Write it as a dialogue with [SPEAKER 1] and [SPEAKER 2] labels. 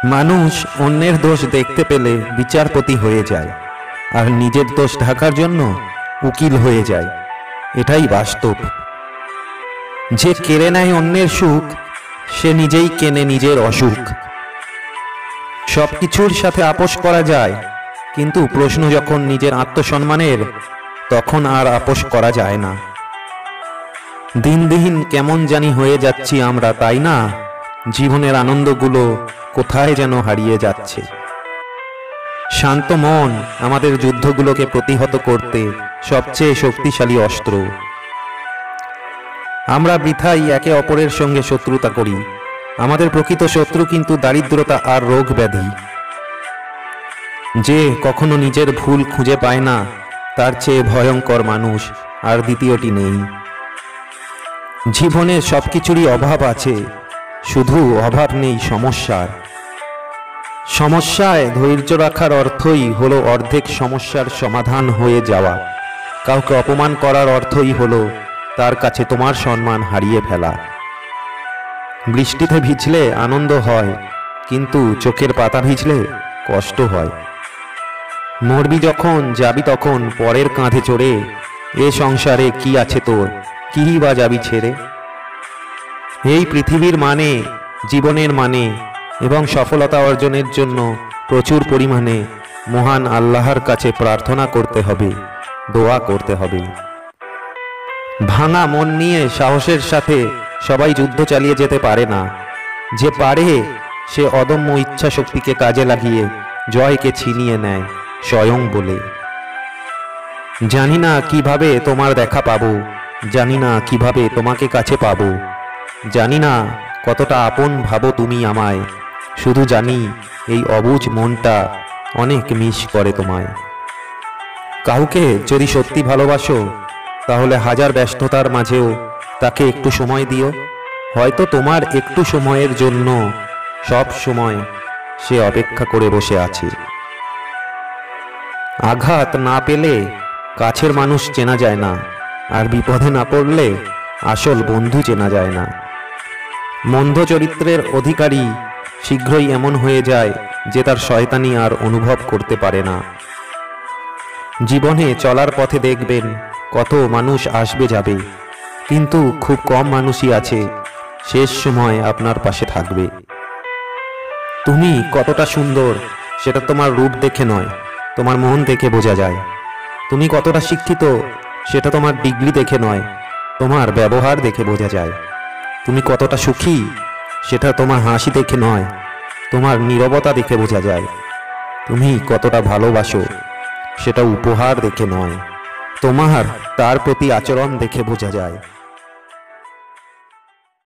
[SPEAKER 1] মানুষ অন্যের দোষ দেখতে পেলে বিচারপতি হয়ে যায়, আর নিজের দোষ ঢাকার জন্য উকিল হয়ে যায়। এটাই বাস্তব। যে কেড়ে নেয় অন্যের সুখ, সে নিজেই কেনে নিজের অসুখ। সবকিছুর সাথে আপোষ করা যায়, কিন্তু প্রশ্ন যখন নিজের আত্মসম্মানের, তখন আর আপোষ করা যায় না। দিন দিন কেমন জানি হয়ে যাচ্ছি আমরা, তাই না? জীবনের আনন্দগুলো কোথায় যেন হারিয়ে যাচ্ছে। শান্ত মন আমাদের যুদ্ধগুলোকে প্রতিহত করতে সবচেয়ে শক্তিশালী অস্ত্র। আমরা বৃথাই একে অপরের সঙ্গে শত্রুতা করি। আমাদের প্রকৃত শত্রু কিন্তু দারিদ্রতা আর রোগ ব্যাধি। যে কখনো নিজের ভুল খুঁজে পায় না, তার চেয়ে ভয়ঙ্কর মানুষ আর দ্বিতীয়টি নেই। জীবনে সবকিছুরই অভাব আছে, শুধু অভাব নেই সমস্যার। সমস্যায় ধৈর্য রাখার অর্থই হলো অর্ধেক সমস্যার সমাধান হয়ে যাওয়া। কাউকে অপমান করার অর্থই হলো তার কাছে তোমার সম্মান হারিয়ে ফেলা। বৃষ্টিতে ভিজলে আনন্দ হয়, কিন্তু চোখের পাতা ভিজলে কষ্ট হয়। মরবি যখন, যাবি তখন পরের কাঁধে চড়ে। এ সংসারে কি আছে তোর, কি বা যাবি ছেড়ে? এই পৃথিবীর মানে, জীবনের মানে এবং সফলতা অর্জনের জন্য প্রচুর পরিমাণে মহান আল্লাহর কাছে প্রার্থনা করতে হবে, দোয়া করতে হবে। ভাঙা মন নিয়ে সাহসের সাথে সবাই যুদ্ধ চালিয়ে যেতে পারে না। যে পারে, সে অদম্য ইচ্ছা শক্তিকে কাজে লাগিয়ে জয়কে ছিনিয়ে নেয় স্বয়ং বলে। জানি না কিভাবে তোমার দেখা পাবো, জানি না কিভাবে তোমাকে কাছে পাবো, জানি না কতটা আপন ভাবো তুমি আমায়। শুধু জানি এই অবুঝ মনটা অনেক মিস করে তোমায়। কাউকে যদি সত্যি ভালোবাসো, তাহলে হাজার ব্যস্ততার মাঝেও তাকে একটু সময় দিও। হয়তো তোমার একটু সময়ের জন্য সব সময় সে অপেক্ষা করে বসে আছে। আঘাত না পেলে কাছের মানুষ চেনা যায় না, আর বিপদে না পড়লে আসল বন্ধু চেনা যায় না। মন্দ চরিত্রের অধিকারী শীঘ্রই এমন হয়ে যায় যে তার শয়তানি আর অনুভব করতে পারে না। জীবনে চলার পথে দেখবেন কত মানুষ আসবে যাবে, কিন্তু খুব কম মানুষই আছে শেষ সময় আপনার পাশে থাকবে। তুমি কতটা সুন্দর সেটা তোমার রূপ দেখে নয়, তোমার মন দেখে বোঝা যায়। তুমি কতটা শিক্ষিত সেটা তোমার ডিগ্রি দেখে নয়, তোমার ব্যবহার দেখে বোঝা যায়। তুমি কতটা সুখী সেটা তোমার হাসি দেখে নয়, তোমার নীরবতা দেখে বোঝা যায়। তুমি কতটা ভালোবাসো সেটা উপহার দেখে নয়, তোমার তার প্রতি আচরণ দেখে বোঝা যায়।